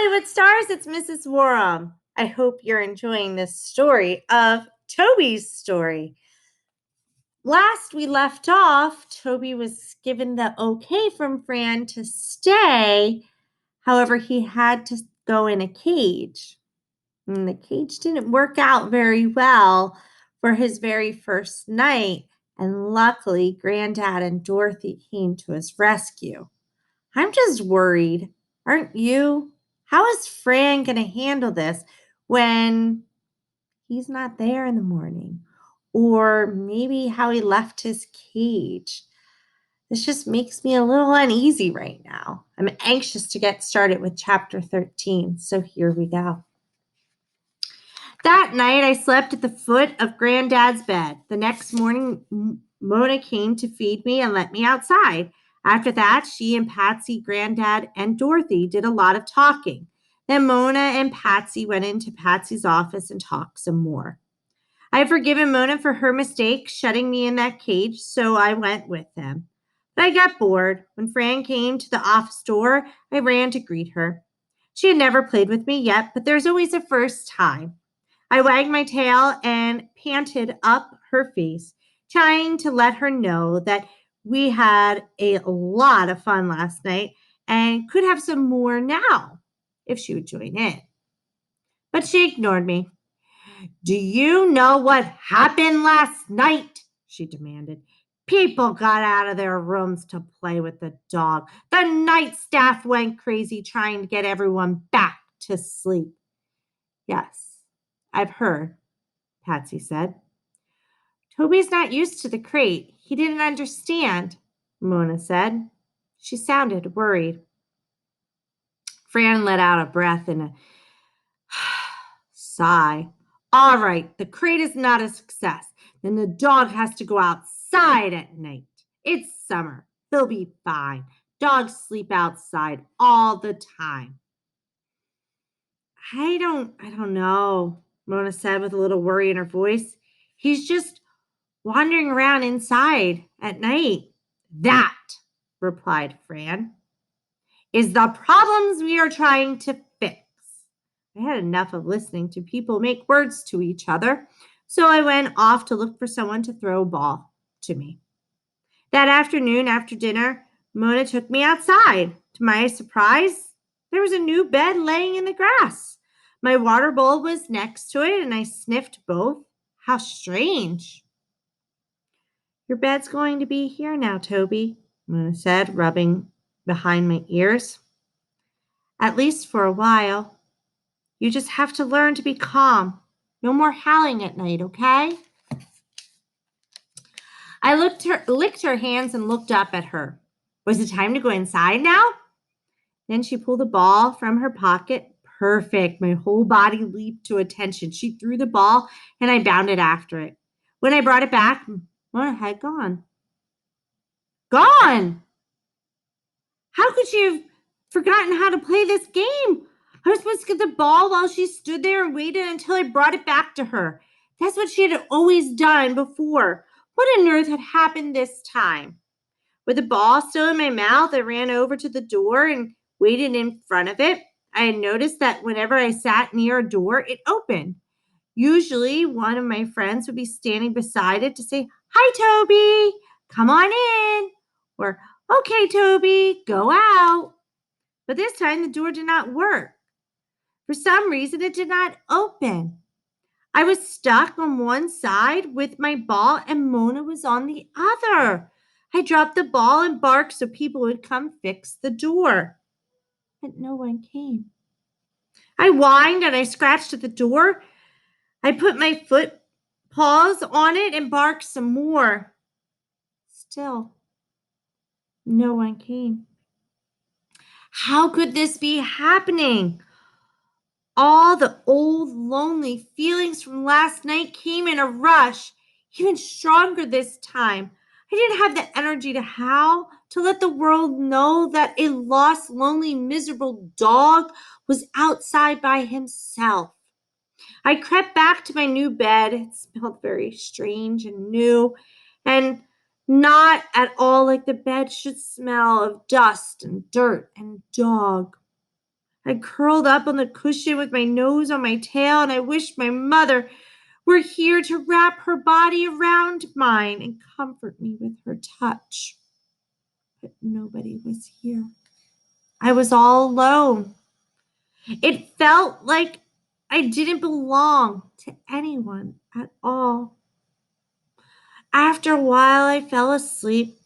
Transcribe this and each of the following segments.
Hollywood stars, it's Mrs. Woram. I hope you're enjoying this story of Toby's story. Last we left off, Toby was given the okay from Fran to stay. However, he had to go in a cage. And the cage didn't work out very well for his very first night. And luckily, Granddad and Dorothy came to his rescue. I'm just worried. Aren't you? How is Fran going to handle this when he's not there in the morning? Or maybe how he left his cage. This just makes me a little uneasy right now. I'm anxious to get started with chapter 13. So here we go. That night, I slept at the foot of Granddad's bed. The next morning, Mona came to feed me and let me outside. After that, she and Patsy, Granddad, and Dorothy did a lot of talking. Then Mona and Patsy went into Patsy's office and talked some more. I had forgiven Mona for her mistake shutting me in that cage, so I went with them. But I got bored. When Fran came to the office door, I ran to greet her. She had never played with me yet, but there's always a first time. I wagged my tail and panted up her face, trying to let her know that we had a lot of fun last night and could have some more now if she would join in. But she ignored me. Do you know what happened last night? She demanded. People got out of their rooms to play with the dog. The night staff went crazy trying to get everyone back to sleep. Yes, I've heard, Patsy said. Toby's not used to the crate. He didn't understand, Mona said. She sounded worried. Fran let out a breath and a sigh. All right, the crate is not a success. Then the dog has to go outside at night. It's summer. He'll be fine. Dogs sleep outside all the time. I don't know, Mona said with a little worry in her voice. He's just wandering around inside at night. That, replied Fran, is the problems we are trying to fix. I had enough of listening to people make words to each other, so I went off to look for someone to throw a ball to me. That afternoon, after dinner, Mona took me outside. To my surprise, there was a new bed laying in the grass. My water bowl was next to it, and I sniffed both. How strange. Your bed's going to be here now, Toby, Mona said, rubbing behind my ears. At least for a while. You just have to learn to be calm. No more howling at night, okay? I licked her hands and looked up at her. Was it time to go inside now? Then she pulled the ball from her pocket. Perfect. My whole body leaped to attention. She threw the ball and I bounded after it. When I brought it back, Mona had gone. Gone! How could she have forgotten how to play this game? I was supposed to get the ball while she stood there and waited until I brought it back to her. That's what she had always done before. What on earth had happened this time? With the ball still in my mouth, I ran over to the door and waited in front of it. I had noticed that whenever I sat near a door, it opened. Usually, one of my friends would be standing beside it to say, Hi, Toby, come on in. Or, Okay, Toby, go out. But this time the door did not work. For some reason, it did not open. I was stuck on one side with my ball and Mona was on the other. I dropped the ball and barked so people would come fix the door. But no one came. I whined and I scratched at the door. I put my foot paws on it and barked some more. Still, no one came. How could this be happening? All the old lonely feelings from last night came in a rush, even stronger this time. I didn't have the energy to howl, to let the world know that a lost, lonely, miserable dog was outside by himself. I crept back to my new bed. It smelled very strange and new, and not at all like the bed should smell of dust and dirt and dog. I curled up on the cushion with my nose on my tail, and I wished my mother were here to wrap her body around mine and comfort me with her touch. But nobody was here. I was all alone. It felt like I didn't belong to anyone at all. After a while, I fell asleep.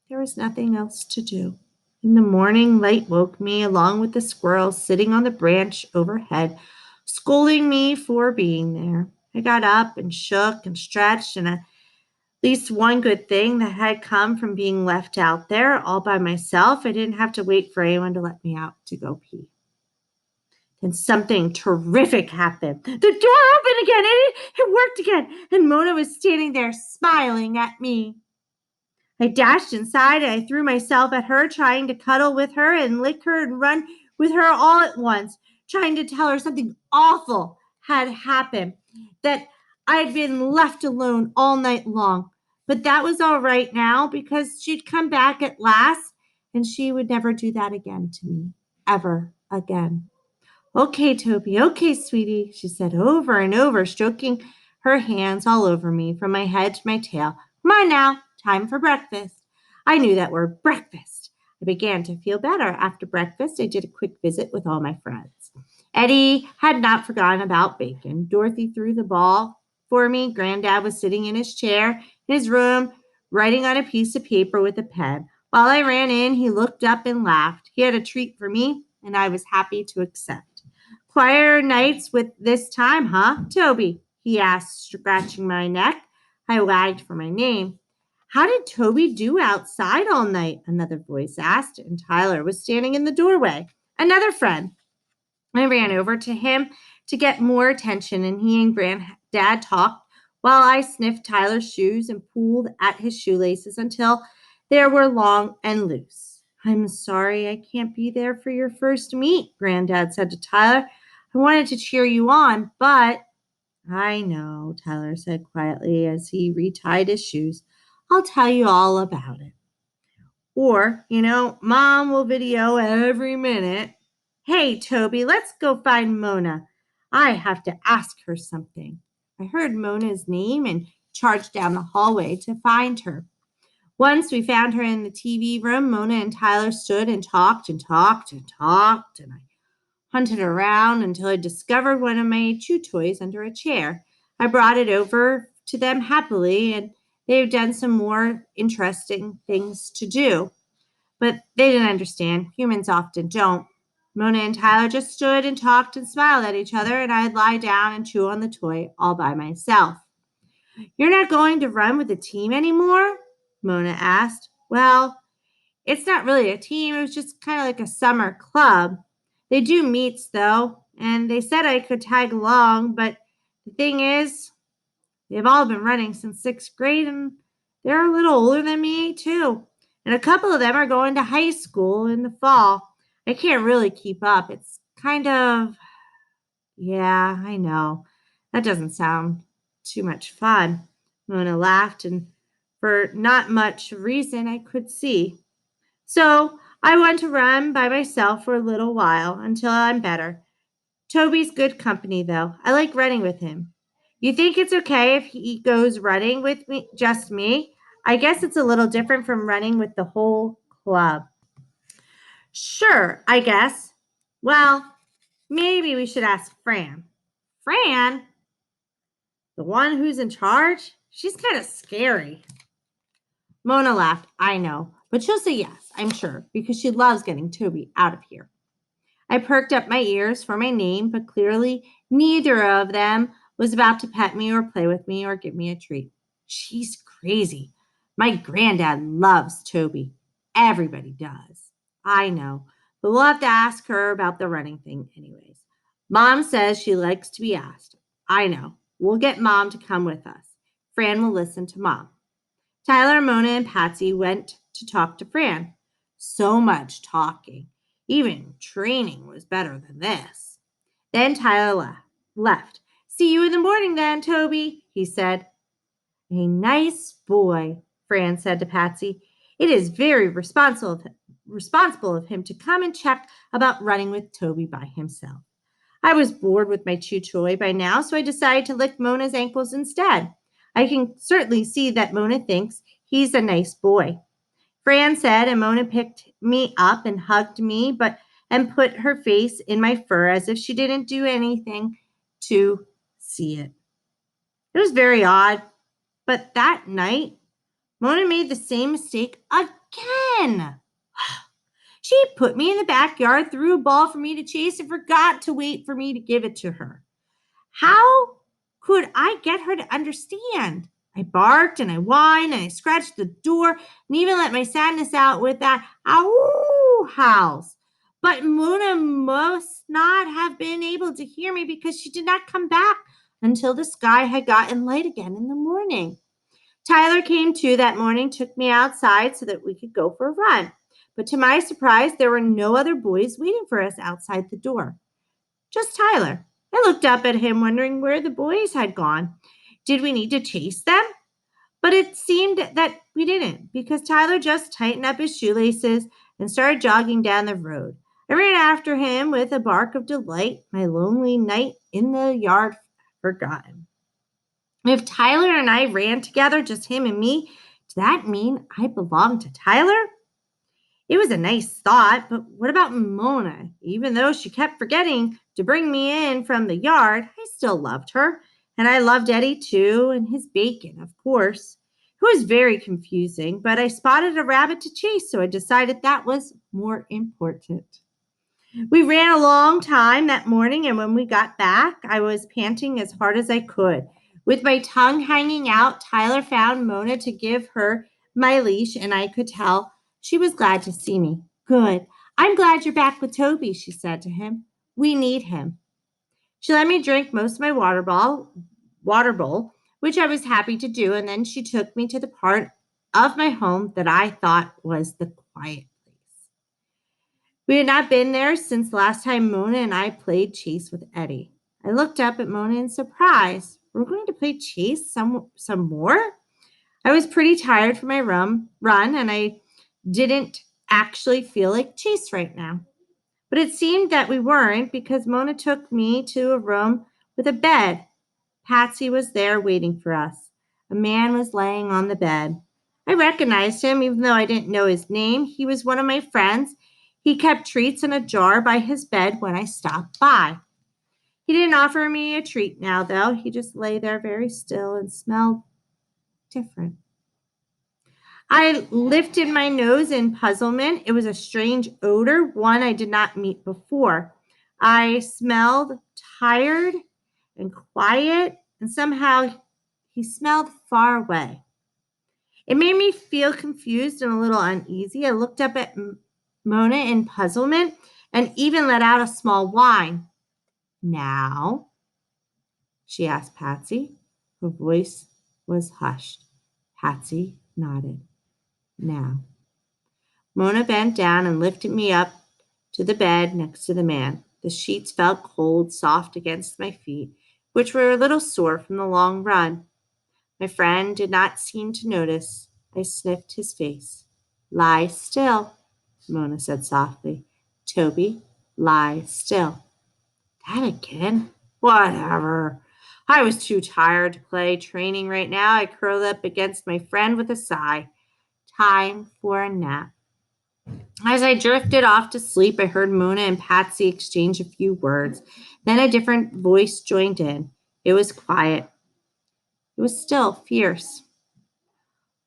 There was nothing else to do. In the morning, light woke me along with the squirrels sitting on the branch overhead, scolding me for being there. I got up and shook and stretched, and at least one good thing that had come from being left out there all by myself, I didn't have to wait for anyone to let me out to go pee. Then something terrific happened. The door opened again, and it worked again, and Mona was standing there smiling at me. I dashed inside and I threw myself at her, trying to cuddle with her and lick her and run with her all at once, trying to tell her something awful had happened, that I'd been left alone all night long. But that was all right now because she'd come back at last and she would never do that again to me, ever again. Okay, Toby, okay, sweetie, she said over and over, stroking her hands all over me from my head to my tail. Come on now, time for breakfast. I knew that word, breakfast. I began to feel better. After breakfast, I did a quick visit with all my friends. Eddie had not forgotten about bacon. Dorothy threw the ball for me. Granddad was sitting in his chair in his room, writing on a piece of paper with a pen. While I ran in, he looked up and laughed. He had a treat for me, and I was happy to accept. Quieter nights with this time, huh, Toby? He asked, scratching my neck. I wagged for my name. How did Toby do outside all night? Another voice asked, and Tyler was standing in the doorway. Another friend. I ran over to him to get more attention, and he and Granddad talked while I sniffed Tyler's shoes and pulled at his shoelaces until they were long and loose. I'm sorry I can't be there for your first meet, Granddad said to Tyler. I wanted to cheer you on, but I know, Tyler said quietly as he retied his shoes. I'll tell you all about it. Or, Mom will video every minute. Hey, Toby, let's go find Mona. I have to ask her something. I heard Mona's name and charged down the hallway to find her. Once we found her in the TV room, Mona and Tyler stood and talked and talked and talked, and I hunted around until I discovered one of my chew toys under a chair. I brought it over to them happily, and they've done some more interesting things to do. But they didn't understand. Humans often don't. Mona and Tyler just stood and talked and smiled at each other, and I'd lie down and chew on the toy all by myself. You're not going to run with the team anymore? Mona asked. Well, it's not really a team. It was just kind of like a summer club. They do meets, though, and they said I could tag along, but the thing is, they've all been running since sixth grade, and they're a little older than me, too. And a couple of them are going to high school in the fall. I can't really keep up. It's kind of, yeah, I know. That doesn't sound too much fun. Mona laughed, and for not much reason I could see. So I want to run by myself for a little while until I'm better. Toby's good company, though. I like running with him. You think it's okay if he goes running with me, just me? I guess it's a little different from running with the whole club. Sure, I guess. Well, maybe we should ask Fran. Fran? The one who's in charge? She's kind of scary. Mona laughed. I know, but she'll say yes, I'm sure, because she loves getting Toby out of here. I perked up my ears for my name, but clearly neither of them was about to pet me or play with me or give me a treat. She's crazy. My granddad loves Toby. Everybody does. I know, but we'll have to ask her about the running thing anyways. Mom says she likes to be asked. I know. We'll get Mom to come with us. Fran will listen to Mom. Tyler, Mona, and Patsy went to talk to Fran. So much talking. Even training was better than this. Then Tyler left. See you in the morning then, Toby, he said. A nice boy, Fran said to Patsy. It is very responsible of him to come and check about running with Toby by himself. I was bored with my chew toy by now, so I decided to lick Mona's ankles instead. I can certainly see that Mona thinks he's a nice boy. Fran said, and Mona picked me up and hugged me, and put her face in my fur as if she didn't do anything to see it. It was very odd, but that night, Mona made the same mistake again. She put me in the backyard, threw a ball for me to chase, and forgot to wait for me to give it to her. How could I get her to understand? I barked and I whined and I scratched the door and even let my sadness out with that ow howls. But Mona must not have been able to hear me because she did not come back until the sky had gotten light again in the morning. Tyler came too that morning, took me outside so that we could go for a run. But to my surprise, there were no other boys waiting for us outside the door. Just Tyler. I looked up at him, wondering where the boys had gone. Did we need to chase them? But it seemed that we didn't, because Tyler just tightened up his shoelaces and started jogging down the road. I ran after him with a bark of delight, my lonely night in the yard forgotten. If Tyler and I ran together, just him and me, does that mean I belong to Tyler? It was a nice thought, but what about Mona? Even though she kept forgetting to bring me in from the yard, I still loved her. And I loved Eddie too, and his bacon, of course. It was very confusing, but I spotted a rabbit to chase, so I decided that was more important. We ran a long time that morning, and when we got back, I was panting as hard as I could. With my tongue hanging out, Tyler found Mona to give her my leash, and I could tell she was glad to see me. Good. I'm glad you're back with Toby, she said to him. We need him. She let me drink most of my water bowl, which I was happy to do, and then she took me to the part of my home that I thought was the quiet place. We had not been there since the last time Mona and I played chase with Eddie. I looked up at Mona in surprise. We're going to play chase some more? I was pretty tired from my run, and I didn't actually feel like chase right now. But it seemed that we weren't because Mona took me to a room with a bed. Patsy was there waiting for us. A man was laying on the bed. I recognized him even though I didn't know his name. He was one of my friends. He kept treats in a jar by his bed when I stopped by. He didn't offer me a treat now, though. He just lay there very still and smelled different. I lifted my nose in puzzlement. It was a strange odor, one I did not meet before. I smelled tired and quiet, and somehow he smelled far away. It made me feel confused and a little uneasy. I looked up at Mona in puzzlement and even let out a small whine. Now, she asked Patsy. Her voice was hushed. Patsy nodded. Now. Mona bent down and lifted me up to the bed next to the man. The sheets felt cold, soft against my feet, which were a little sore from the long run. My friend did not seem to notice. I sniffed his face. Lie still, Mona said softly. Toby, lie still. That again? Whatever. I was too tired to play training right now. I curled up against my friend with a sigh. Time for a nap. As I drifted off to sleep, I heard Mona and Patsy exchange a few words. Then a different voice joined in. It was quiet. It was still fierce.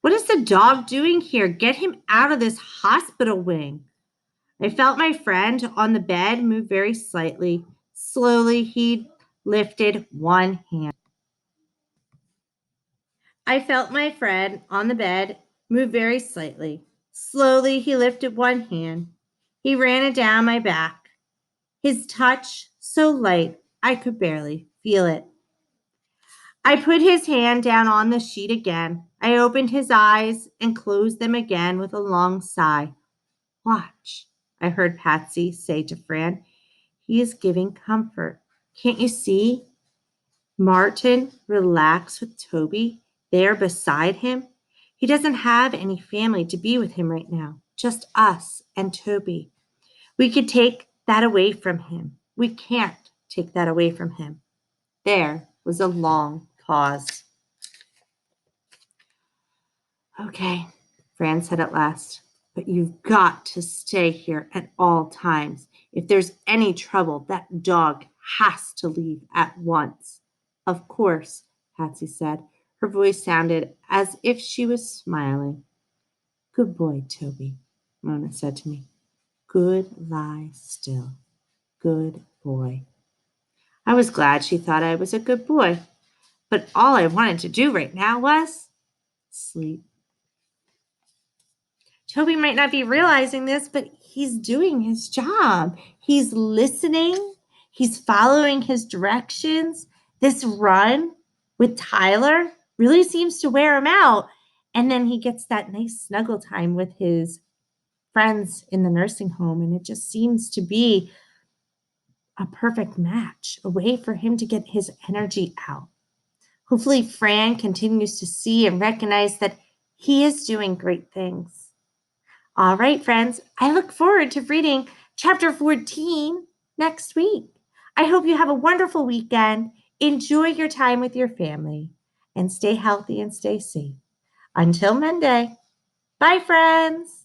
What is the dog doing here? Get him out of this hospital wing. I felt my friend on the bed move very slightly. Slowly, he lifted one hand. I felt my friend on the bed move very slightly. Slowly, he lifted one hand. He ran it down my back. His touch so light, I could barely feel it. I put his hand down on the sheet again. I opened his eyes and closed them again with a long sigh. Watch, I heard Patsy say to Fran. He is giving comfort. Can't you see? Martin relaxed with Toby there beside him. He doesn't have any family to be with him right now. just us and Toby. We could take that away from him. We can't take that away from him. There was a long pause. Okay, Fran said at last, but you've got to stay here at all times. If there's any trouble, that dog has to leave at once. Of course, Patsy said. Her voice sounded as if she was smiling. Good boy, Toby, Mona said to me. Good lie still. Good boy. I was glad she thought I was a good boy, but all I wanted to do right now was sleep. Toby might not be realizing this, but he's doing his job. He's listening. He's following his directions. This run with Tyler really seems to wear him out. And then he gets that nice snuggle time with his friends in the nursing home. And it just seems to be a perfect match, a way for him to get his energy out. Hopefully, Fran continues to see and recognize that he is doing great things. All right, friends, I look forward to reading chapter 14 next week. I hope you have a wonderful weekend. Enjoy your time with your family and stay healthy and stay safe. Until Monday, bye, friends.